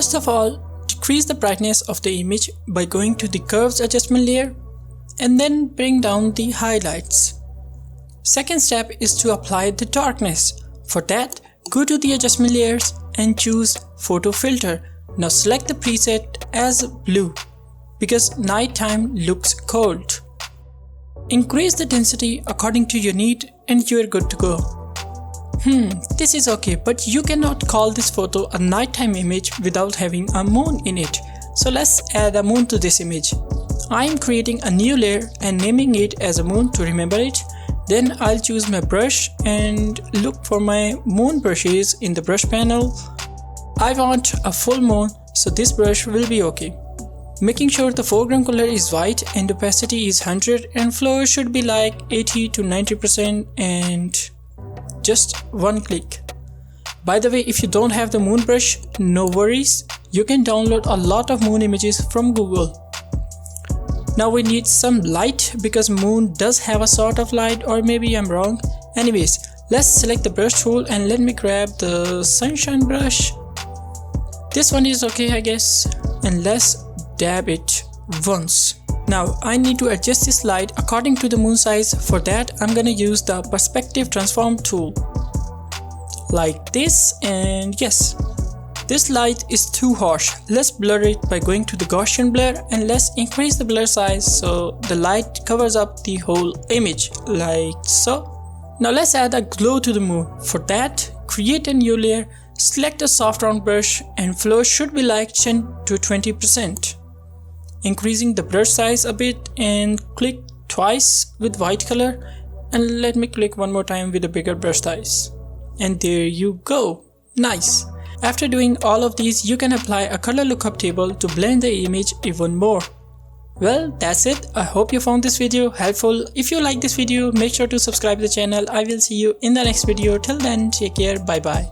First of all, decrease the brightness of the image by going to the curves adjustment layer and then bring down the highlights. Second step is to apply the darkness. For that, go to the adjustment layers and choose photo filter. Now select the preset as blue because nighttime looks cold. Increase the density according to your need and you are good to go. This is okay, but you cannot call this photo a nighttime image without having a moon in it. So let's add a moon to this image. I am creating a new layer and naming it as a moon to remember it. Then I'll choose my brush and look for my moon brushes in the brush panel. I want a full moon, so this brush will be okay. Making sure the foreground color is white and opacity is 100 and flow should be like 80 to 90% and just one click. By the way, if you don't have the moon brush, no worries. You can download a lot of moon images from Google. Now we need some light because moon does have a sort of light, or maybe I'm wrong. Anyways, let's select the brush tool and let me grab the sunshine brush. This one is okay, I guess, and let's dab it once. Now I need to adjust this light according to the moon size. For that, I'm gonna use the perspective transform tool like this, and yes, this light is too harsh. Let's blur it by going to the Gaussian blur and let's increase the blur size so the light covers up the whole image like so. Now let's add a glow to the moon. For that, create a new layer, select a soft round brush and flow should be like 10 to 20%. Increasing the brush size a bit and click twice with white color, and let me click one more time with a bigger brush size. And there you go. Nice. After doing all of these, you can apply a color lookup table to blend the image even more. Well, that's it. I hope you found this video helpful. If you like this video, make sure to subscribe to the channel. I will see you in the next video. Till then, take care. Bye bye.